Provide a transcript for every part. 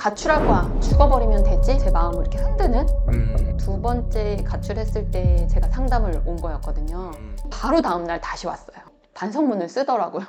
가출할 거야, 죽어버리면 되지, 제 마음을 이렇게 흔드는. 음. 두 번째 가출했을 때 제가 상담을 온 거였거든요. 음. 바로 다음날 다시 왔어요. 반성문을 쓰더라고요.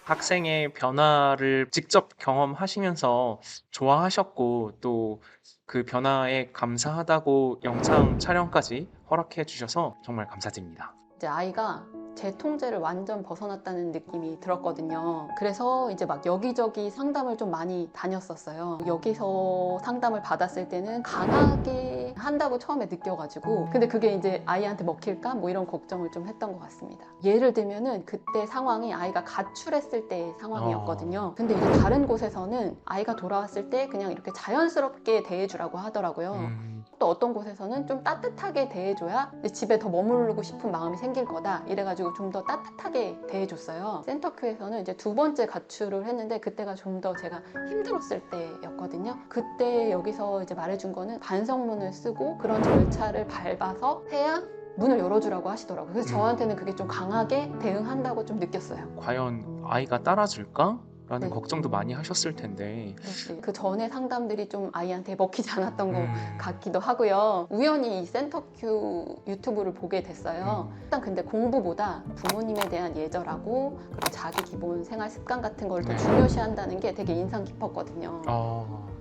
학생의 변화를 직접 경험하시면서 좋아하셨고 또 그 변화에 감사하다고 영상 촬영까지 허락해 주셔서 정말 감사드립니다. 이제 아이가 제 통제를 완전 벗어났다는 느낌이 들었거든요. 그래서 이제 막 여기저기 상담을 좀 많이 다녔었어요. 여기서 상담을 받았을 때는 강하게 한다고 처음에 느껴가지고, 근데 그게 이제 아이한테 먹힐까? 뭐 이런 걱정을 좀 했던 것 같습니다. 예를 들면은 그때 상황이 아이가 가출했을 때의 상황이었거든요. 근데 이제 다른 곳에서는 아이가 돌아왔을 때 그냥 이렇게 자연스럽게 대해주라고 하더라고요. 또 어떤 곳에서는 좀 따뜻하게 대해줘야 집에 더 머무르고 싶은 마음이 생길 거다, 이래가지고 좀 더 따뜻하게 대해줬어요. 센터큐에서는 이제 두 번째 가출을 했는데 그때가 좀 더 제가 힘들었을 때였거든요. 그때 여기서 이제 말해준 거는 반성문을 쓰고 그런 절차를 밟아서 해야 문을 열어주라고 하시더라고요. 그래서 저한테는 그게 좀 강하게 대응한다고 좀 느꼈어요. 과연 아이가 따라줄까? 라는 네. 걱정도 많이 하셨을 텐데 그 전에 상담들이 좀 아이한테 먹히지 않았던 것 음. 같기도 하고요. 우연히 이 센터큐 유튜브를 보게 됐어요. 일단 근데 공부보다 부모님에 대한 예절하고 그리고 자기 기본 생활 습관 같은 걸 더 네. 중요시한다는 게 되게 인상 깊었거든요.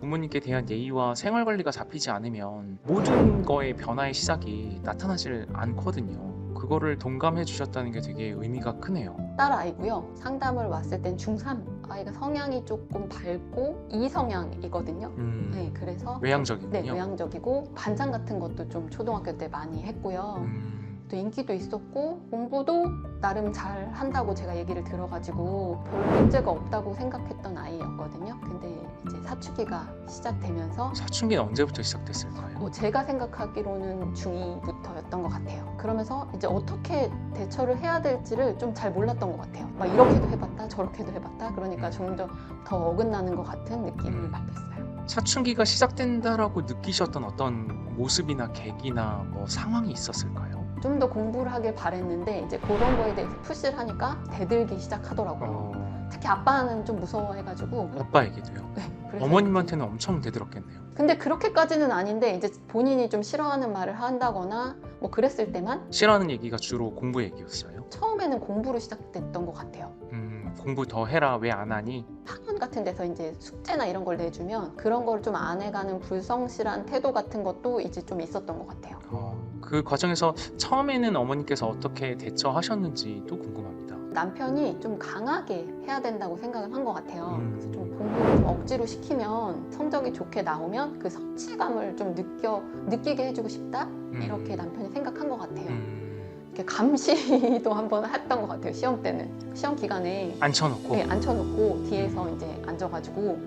부모님께 대한 예의와 생활 관리가 잡히지 않으면 모든 거의 변화의 시작이 나타나질 않거든요. 그거를 동감해 주셨다는 게 되게 의미가 크네요. 딸 아이고요. 상담을 왔을 땐 중3, 아이가 성향이 조금 밝고 이성향이거든요. 네, 그래서 외향적이군요. 네, 외향적이고 반찬 같은 것도 좀 초등학교 때 많이 했고요. 또 인기도 있었고 공부도 나름 잘 한다고 제가 얘기를 들어가지고 별 문제가 없다고 생각했던 아이였거든요. 근데 이제 사춘기가 시작되면서 사춘기는 언제부터 시작됐을까요? 제가 생각하기로는 중2부터였던 것 같아요. 그러면서 이제 어떻게 대처를 해야 될지를 좀 잘 몰랐던 것 같아요. 막 이렇게도 해봤다 저렇게도 해봤다, 그러니까 점점 더 어긋나는 것 같은 느낌을 받았어요. 사춘기가 시작된다라고 느끼셨던 어떤 모습이나 계기나 뭐 상황이 있었을까요? 좀 더 공부를 하길 바랬는데 이제 그런 거에 대해서 푸시를 하니까 대들기 시작하더라고요. 특히 아빠는 좀 무서워해가지고. 아빠에게도요? 네, 그래서 어머님한테는 엄청 대들었겠네요. 근데 그렇게까지는 아닌데 이제 본인이 좀 싫어하는 말을 한다거나 뭐 그랬을 때만. 싫어하는 얘기가 주로 공부 얘기였어요? 처음에는 공부로 시작됐던 것 같아요. 공부 더 해라, 왜 안 하니? 학원 같은 데서 이제 숙제나 이런 걸 내주면 그런 걸 좀 안 해가는 불성실한 태도 같은 것도 이제 좀 있었던 것 같아요. 그 과정에서 처음에는 어머니께서 어떻게 대처하셨는지도 궁금합니다. 남편이 좀 강하게 해야 된다고 생각을 한 것 같아요. 그래서 좀 음. 공부를 좀 억지로 시키면 성적이 좋게 나오면 그 성취감을 좀 느끼게 해주고 싶다, 이렇게 남편이 생각한 것 같아요. 이렇게 감시도 한번 했던 것 같아요. 시험 때는, 시험 기간에 앉혀놓고? 네, 앉혀놓고 뒤에서 이제 앉아가지고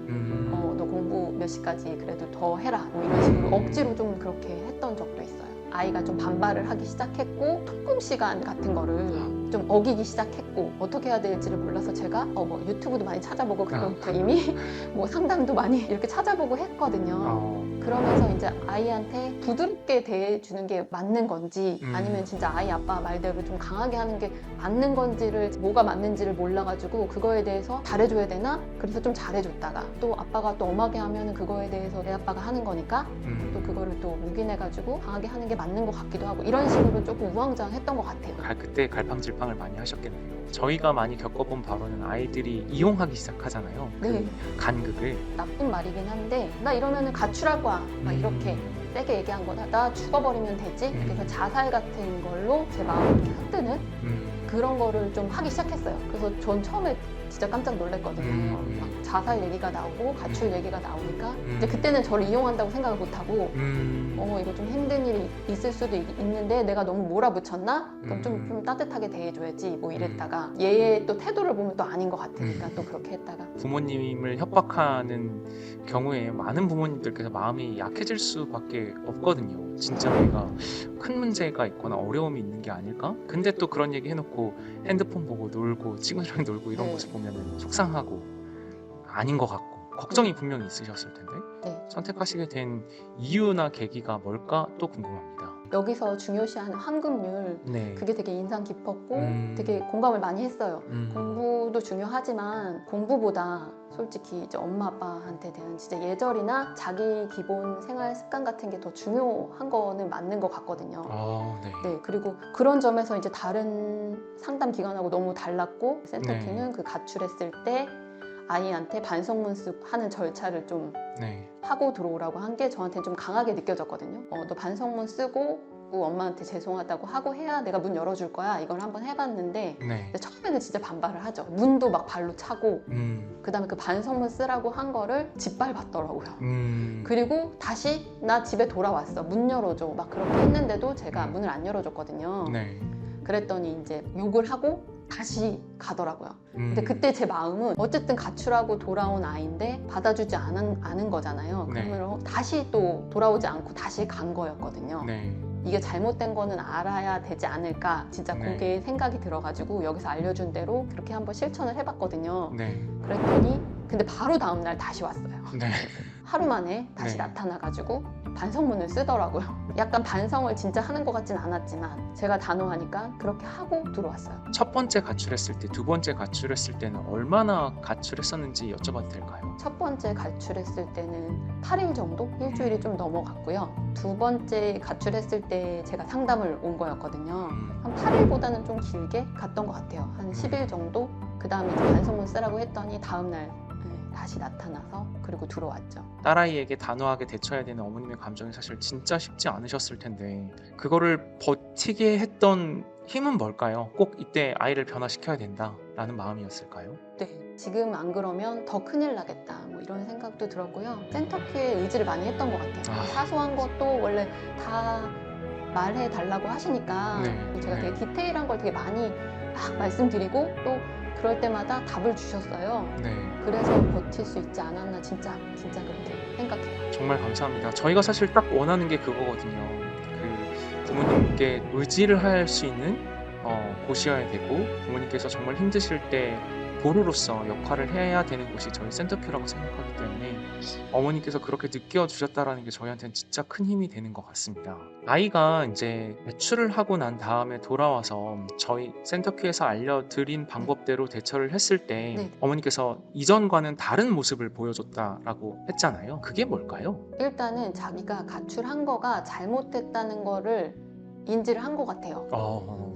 너 공부 몇 시까지 그래도 더 해라, 뭐 이런 식으로 억지로 좀 그렇게 했던 적도 있어요. 아이가 좀 반발을 하기 시작했고 통금 시간 같은 거를 좀 어기기 시작했고 어떻게 해야 될지를 몰라서 제가 뭐 유튜브도 많이 찾아보고 그때부터 이미 뭐 상담도 많이 이렇게 찾아보고 했거든요. 그러면서 이제 아이한테 부드럽게 대해주는 게 맞는 건지 아니면 진짜 아이 아빠 말대로 좀 강하게 하는 게 맞는 건지를, 뭐가 맞는지를 몰라가지고 그거에 대해서 잘해줘야 되나? 그래서 좀 잘해줬다가 또 아빠가 또 엄하게 하면 그거에 대해서 내 아빠가 하는 거니까 또 그거를 또 묵인해가지고 강하게 하는 게 맞는 것 같기도 하고, 이런 식으로 조금 우왕좌왕했던 것 같아요. 그때 갈팡질팡을 많이 하셨겠네요. 저희가 많이 겪어본 바로는 아이들이 이용하기 시작하잖아요. 네. 간극을. 나쁜 말이긴 한데 나 이러면은 가출할 거야, 막 이렇게 세게 얘기한 거다. 나 죽어버리면 되지? 그래서 자살 같은 걸로 제 마음을 이렇게 흔드는 그런 거를 좀 하기 시작했어요. 그래서 전 처음에 진짜 깜짝 놀랐거든요. 막 자살 얘기가 나오고 가출 얘기가 나오니까 이제 그때는 저를 이용한다고 생각을 못하고 이거 좀 힘든 일이 있을 수도 있는데 내가 너무 몰아붙였나? 그럼 좀 따뜻하게 대해줘야지, 뭐 이랬다가 얘의 또 태도를 보면 또 아닌 것 같으니까 또 그렇게 했다가. 부모님을 협박하는 경우에 많은 부모님들께서 마음이 약해질 수밖에 없거든요. 진짜 얘가 큰 문제가 있거나 어려움이 있는 게 아닐까? 근데 또 그런 얘기 해놓고 핸드폰 보고 놀고 친구들이랑 놀고 이런 네. 모습 보면 속상하고 아닌 것 같고 걱정이 분명히 있으셨을 텐데 네. 선택하시게 된 이유나 계기가 뭘까 또 궁금합니다. 여기서 중요시하는 환급률, 네. 그게 되게 인상 깊었고 음. 되게 공감을 많이 했어요. 음. 공부도 중요하지만 공부보다 솔직히 이제 엄마 아빠한테 대한 진짜 예절이나 자기 기본 생활 습관 같은 게 더 중요한 거는 맞는 것 같거든요. 네. 네, 그리고 그런 점에서 이제 다른 상담 기관하고 너무 달랐고 센터큐는 그 가출했을 때 아이한테 반성문 하는 절차를 좀 네. 하고 들어오라고 한 게 저한테 좀 강하게 느껴졌거든요. 너 반성문 쓰고 엄마한테 죄송하다고 하고 해야 내가 문 열어줄 거야. 이걸 한번 해봤는데 네. 근데 처음에는 진짜 반발을 하죠. 문도 막 발로 차고 그다음에 그 반성문 쓰라고 한 거를 짓밟았더라고요. 그리고 다시 나 집에 돌아왔어. 문 열어줘. 막 그렇게 했는데도 제가 문을 안 열어줬거든요. 네. 그랬더니 이제 욕을 하고 다시 가더라고요. 근데 음. 그때 제 마음은 어쨌든 가출하고 돌아온 아이인데 받아주지 않은 거잖아요. 네. 그러면 다시 또 돌아오지 않고 다시 간 거였거든요. 네. 이게 잘못된 거는 알아야 되지 않을까, 진짜 네. 그게 생각이 들어가지고 여기서 알려준 대로 그렇게 한번 실천을 해봤거든요. 네. 그랬더니 근데 바로 다음날 다시 왔어요. 네. 하루 만에 다시 네. 나타나가지고 반성문을 쓰더라고요. 약간 반성을 진짜 하는 것 같진 않았지만 제가 단호하니까 그렇게 하고 들어왔어요. 첫 번째 가출했을 때, 두 번째 가출했을 때는 얼마나 가출했었는지 여쭤봐도 될까요? 첫 번째 가출했을 때는 8일 정도? 일주일이 좀 넘어갔고요. 두 번째 가출했을 때 제가 상담을 온 거였거든요. 한 8일보다는 좀 길게 갔던 것 같아요. 한 10일 정도? 그 다음에 반성문 쓰라고 했더니 다음날 다시 나타나서 그리고 들어왔죠. 딸아이에게 단호하게 대처해야 되는 어머님의 감정이 사실 진짜 쉽지 않으셨을 텐데 그거를 버티게 했던 힘은 뭘까요? 꼭 이때 아이를 변화시켜야 된다라는 마음이었을까요? 네, 지금 안 그러면 더 큰일 나겠다 뭐 이런 생각도 들었고요. 센터큐에 의지를 많이 했던 것 같아요. 아. 사소한 것도 원래 다 말해달라고 하시니까 네, 제가 네. 되게 디테일한 걸 되게 많이 막 말씀드리고 또 그럴 때마다 답을 주셨어요. 네. 그래서 버틸 수 있지 않았나 진짜 그렇게 생각해요. 정말 감사합니다. 저희가 사실 딱 원하는 게 그거거든요. 그 부모님께 의지를 할 수 있는 곳이어야 되고 부모님께서 정말 힘드실 때 보루로서 역할을 해야 되는 곳이 저희 센터큐라고 생각하기 때문에 어머니께서 그렇게 느껴주셨다라는 게 저희한테는 진짜 큰 힘이 되는 것 같습니다. 아이가 이제 외출을 하고 난 다음에 돌아와서 저희 센터큐에서 알려드린 방법대로 대처를 했을 때 네. 어머니께서 이전과는 다른 모습을 보여줬다라고 했잖아요. 그게 뭘까요? 일단은 자기가 가출한 거가 잘못됐다는 거를 인지를 한 것 같아요.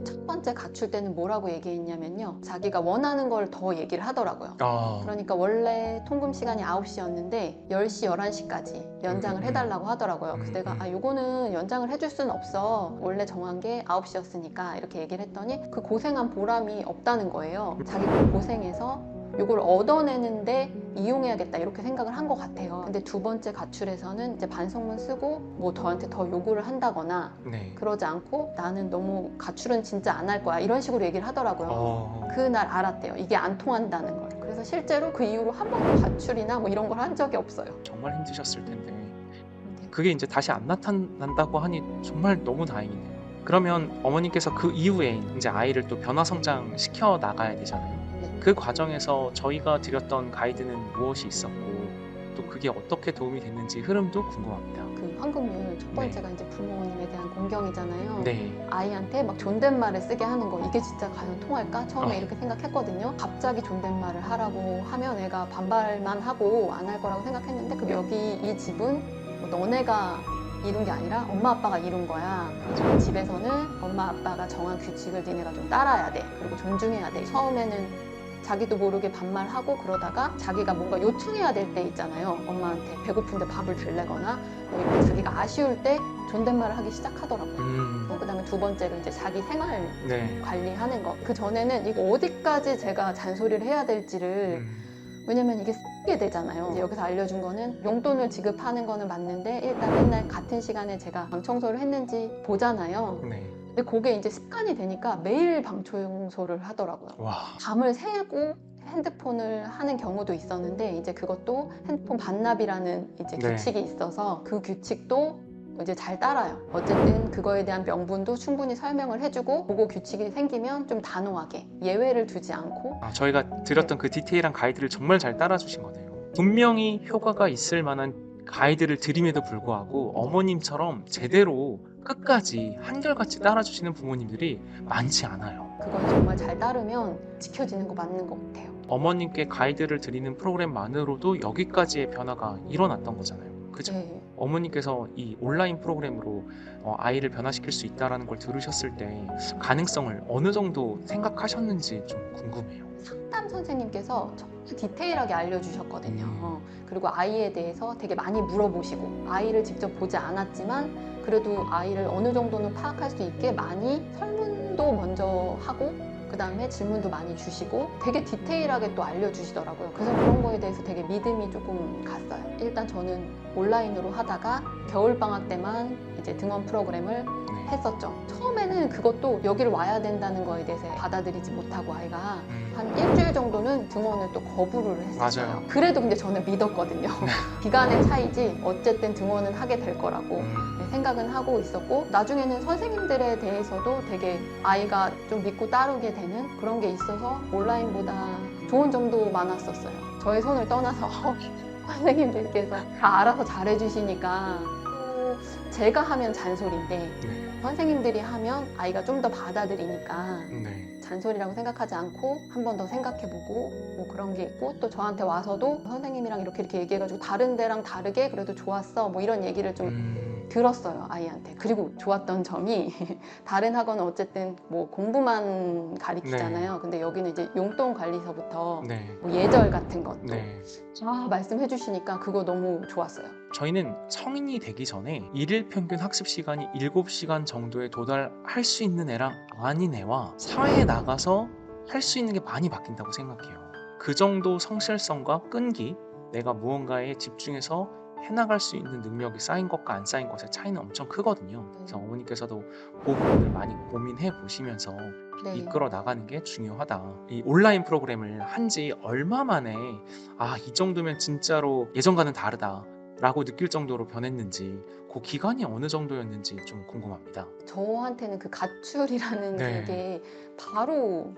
첫 번째 가출 때는 뭐라고 얘기했냐면요. 자기가 원하는 걸 더 얘기를 하더라고요. 그러니까 원래 통금 시간이 9시였는데 10시, 11시까지 연장을 해달라고 하더라고요. 그래서 내가 요거는 연장을 해줄 수는 없어. 원래 정한 게 9시였으니까 이렇게 얘기를 했더니 그 고생한 보람이 없다는 거예요. 자기가 고생해서 요걸 얻어내는데 이용해야겠다 이렇게 생각을 한 것 같아요. 근데 두 번째 가출에서는 이제 반성문 쓰고 뭐 저한테 더 요구를 한다거나 네. 그러지 않고 나는 너무 가출은 진짜 안 할 거야 이런 식으로 얘기를 하더라고요. 그날 알았대요. 이게 안 통한다는 걸. 그래서 실제로 그 이후로 한 번도 가출이나 뭐 이런 걸 한 적이 없어요. 정말 힘드셨을 텐데 네. 그게 이제 다시 안 나타난다고 하니 정말 너무 다행이네요. 그러면 어머님께서 그 이후에 이제 아이를 또 변화 성장 시켜 나가야 되잖아요. 네. 그 과정에서 저희가 드렸던 가이드는 무엇이 있었고 또 그게 어떻게 도움이 됐는지 흐름도 궁금합니다. 그 환급률 첫 번째가 이제 부모님에 대한 공경이잖아요. 네. 아이한테 막 존댓말을 쓰게 하는 거 이게 진짜 과연 통할까? 처음에 어. 이렇게 생각했거든요. 갑자기 존댓말을 하라고 하면 애가 반발만 하고 안 할 거라고 생각했는데 그 여기 이 집은 뭐 너네가 이룬 게 아니라 엄마 아빠가 이룬 거야. 그래서 집에서는 엄마 아빠가 정한 규칙을 니네가 좀 따라야 돼. 그리고 존중해야 돼. 처음에는 자기도 모르게 반말하고 그러다가 자기가 뭔가 요청해야 될 때 있잖아요. 엄마한테 배고픈데 밥을 줄래거나 뭐 이렇게 자기가 아쉬울 때 존댓말을 하기 시작하더라고요. 그다음에 두 번째로 이제 자기 생활 네. 관리하는 거. 그 전에는 이거 어디까지 제가 잔소리를 해야 될지를 왜냐면 이게 쓰게 되잖아요. 이제 여기서 알려준 거는 용돈을 지급하는 거는 맞는데 일단 맨날 같은 시간에 제가 방 청소를 했는지 보잖아요. 네. 근데 그게 이제 습관이 되니까 매일 방 청소를 하더라고요. 와. 밤을 새고 핸드폰을 하는 경우도 있었는데 이제 그것도 핸드폰 반납이라는 이제 네. 규칙이 있어서 그 규칙도 이제 잘 따라요. 어쨌든 그거에 대한 명분도 충분히 설명을 해주고 보고 규칙이 생기면 좀 단호하게 예외를 두지 않고 저희가 드렸던 그 디테일한 가이드를 정말 잘 따라주신 거네요. 분명히 효과가 있을 만한 가이드를 드림에도 불구하고 어머님처럼 제대로 끝까지 한결같이 따라주시는 부모님들이 많지 않아요. 그걸 정말 잘 따르면 지켜지는 거 맞는 것 같아요. 어머님께 가이드를 드리는 프로그램만으로도 여기까지의 변화가 일어났던 거잖아요. 그죠? 네. 어머님께서 이 온라인 프로그램으로 아이를 변화시킬 수 있다는 걸 들으셨을 때 가능성을 어느 정도 생각하셨는지 좀 궁금해요. 상담 선생님께서 정말 디테일하게 알려주셨거든요. 그리고 아이에 대해서 되게 많이 물어보시고 아이를 직접 보지 않았지만 그래도 아이를 어느 정도는 파악할 수 있게 많이 설문도 먼저 하고 그 다음에 질문도 많이 주시고 되게 디테일하게 또 알려주시더라고요. 그래서 그런 거에 대해서 되게 믿음이 조금 갔어요. 일단 저는 온라인으로 하다가 겨울방학 때만 이제 등원 프로그램을 네. 했었죠. 처음에는 그것도 여기를 와야 된다는 거에 대해서 받아들이지 못하고 아이가 한 일주일 정도는 등원을 또 거부를 했었어요. 맞아요. 그래도 근데 저는 믿었거든요. 기간의 차이지 어쨌든 등원은 하게 될 거라고 생각은 하고 있었고 나중에는 선생님들에 대해서도 되게 아이가 좀 믿고 따르게 되는 그런 게 있어서 온라인보다 좋은 점도 많았었어요. 저의 손을 떠나서 선생님들께서 다 알아서 잘해주시니까 또 제가 하면 잔소리인데 선생님들이 하면 아이가 좀 더 받아들이니까 네. 잔소리라고 생각하지 않고 한 번 더 생각해보고 뭐 그런 게 있고 또 저한테 와서도 선생님이랑 이렇게 얘기해가지고 다른 데랑 다르게 그래도 좋았어 뭐 이런 얘기를 좀 들었어요 아이한테. 그리고 좋았던 점이 다른 학원은 어쨌든 뭐 공부만 가리키잖아요. 근데 여기는 이제 용돈 관리서부터 네. 뭐 예절 같은 것도 네. 말씀해 주시니까 그거 너무 좋았어요. 저희는 성인이 되기 전에 일일 평균 학습 시간이 7시간 정도에 도달할 수 있는 애랑 아닌 애와 사회에 나가서 할 수 있는 게 많이 바뀐다고 생각해요. 그 정도 성실성과 끈기, 내가 무언가에 집중해서 해나갈 수 있는 능력이 쌓인 것과 안 쌓인 것의 차이는 엄청 크거든요. 그래서 어머니께서도 그 부분을 많이 고민해 보시면서 네. 이끌어 나가는 게 중요하다. 이 온라인 프로그램을 한 지 얼마 만에 이 정도면 진짜로 예전과는 다르다 라고 느낄 정도로 변했는지 그 기간이 어느 정도였는지 좀 궁금합니다. 저한테는 그 가출이라는 네. 게 바로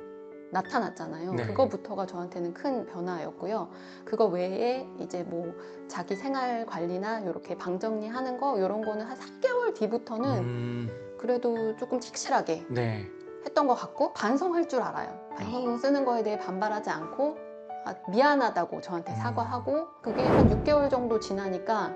나타났잖아요. 네. 그거부터가 저한테는 큰 변화였고요. 그거 외에 이제 뭐 자기 생활 관리나 이렇게 방 정리하는 거 이런 거는 한 3개월 뒤부터는 그래도 조금 착실하게 네. 했던 것 같고 반성할 줄 알아요. 반성 쓰는 거에 대해 반발하지 않고 미안하다고 저한테 사과하고 그게 한 6개월 정도 지나니까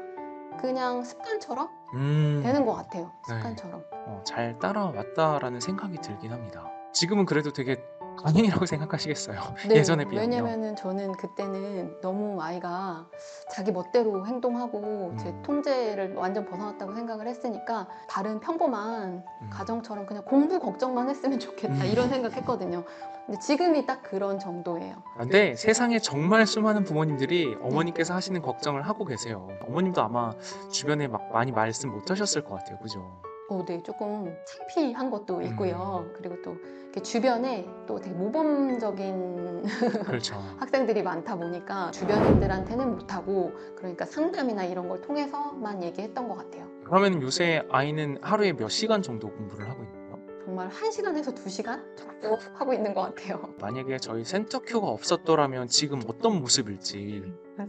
그냥 습관처럼 되는 것 같아요. 습관처럼. 잘 따라왔다라는 생각이 들긴 합니다. 지금은 그래도 되게 강인이라고 생각하시겠어요. 네, 예전에 비하면. 왜냐면은 저는 그때는 너무 아이가 자기 멋대로 행동하고 제 통제를 완전 벗어났다고 생각을 했으니까 다른 평범한 가정처럼 그냥 공부 걱정만 했으면 좋겠다 이런 생각했거든요. 근데 지금이 딱 그런 정도예요. 근데 세상에 정말 수많은 부모님들이 어머님께서 하시는 걱정을 하고 계세요. 어머님도 아마 주변에 막 많이 말씀 못 하셨을 것 같아요. 그죠? 네, 조금 창피한 것도 있고요. 그리고 또 이렇게 주변에 또 되게 모범적인 그렇죠. 학생들이 많다 보니까 주변인들한테는 못하고 그러니까 상담이나 이런 걸 통해서만 얘기했던 것 같아요. 그러면 요새 아이는 하루에 몇 시간 정도 공부를 하고 있나요? 정말 1시간에서 2시간 정도 하고 있는 것 같아요. 만약에 저희 센터큐가 없었더라면 지금 어떤 모습일지.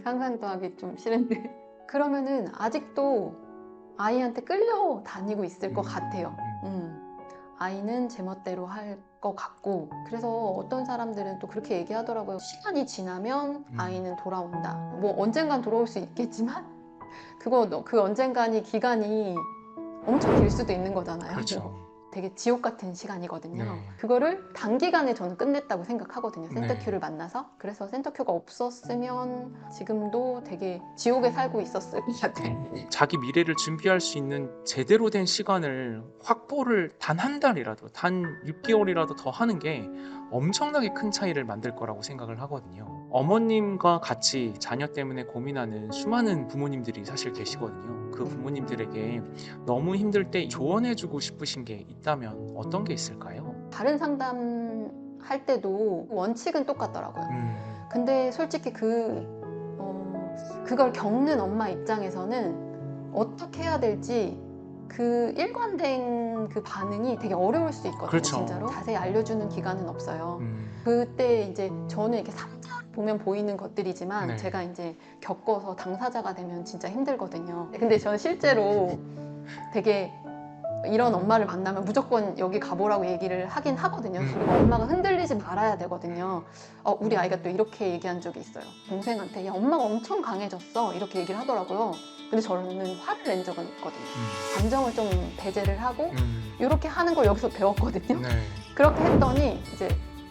상상도 하기 좀 싫은데. 그러면은 아직도 아이한테 끌려다니고 있을 것 같아요. 아이는 제 멋대로 할 것 같고 그래서 어떤 사람들은 또 그렇게 얘기하더라고요. 시간이 지나면 아이는 돌아온다. 뭐 언젠간 돌아올 수 있겠지만 그 언젠간이 기간이 엄청 길 수도 있는 거잖아요. 그렇죠. 되게 지옥 같은 시간이거든요. 네. 그거를 단기간에 저는 끝냈다고 생각하거든요. 네. 센터큐를 만나서. 그래서 센터큐가 없었으면 지금도 되게 지옥에 살고 있었을 것 같아요. 자기 미래를 준비할 수 있는 제대로 된 시간을 확보를 단 한 달이라도, 단 6개월이라도 더 하는 게 엄청나게 큰 차이를 만들 거라고 생각을 하거든요. 어머님과 같이 자녀 때문에 고민하는 수많은 부모님들이 사실 계시거든요. 그 부모님들에게 너무 힘들 때 조언해주고 싶으신 게 있다면 어떤 게 있을까요? 다른 상담 할 때도 원칙은 똑같더라고요. 근데 솔직히 그걸 겪는 엄마 입장에서는 어떻게 해야 될지 그 일관된 그 반응이 되게 어려울 수 있거든요. 그렇죠. 진짜로 자세히 알려주는 기간은 없어요. 그때 이제 저는 이렇게 상자 보면 보이는 것들이지만 네. 제가 이제 겪어서 당사자가 되면 진짜 힘들거든요. 근데 저는 실제로 되게 이런 엄마를 만나면 무조건 여기 가보라고 얘기를 하긴 하거든요. 그리고 엄마가 흔들리지 말아야 되거든요. 우리 아이가 또 이렇게 얘기한 적이 있어요. 동생한테 야 엄마가 엄청 강해졌어 이렇게 얘기를 하더라고요. 근데 저는 화를 낸 적은 없거든요. 감정을 좀 배제를 하고 이렇게 하는 걸 여기서 배웠거든요. 네. 그렇게 했더니 이제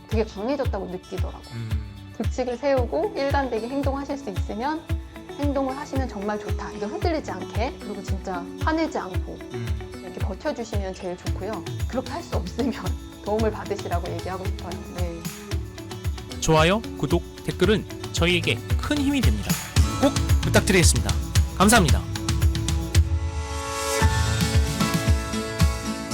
되게 강해졌다고 느끼더라고요. 규칙을 세우고 일관되게 행동하실 수 있으면 행동을 하시면 정말 좋다. 이거 흔들리지 않게 그리고 진짜 화내지 않고 이렇게 버텨주시면 제일 좋고요. 그렇게 할 수 없으면 도움을 받으시라고 얘기하고 싶어요. 네. 좋아요, 구독, 댓글은 저희에게 큰 힘이 됩니다. 꼭 부탁드리겠습니다. 감사합니다.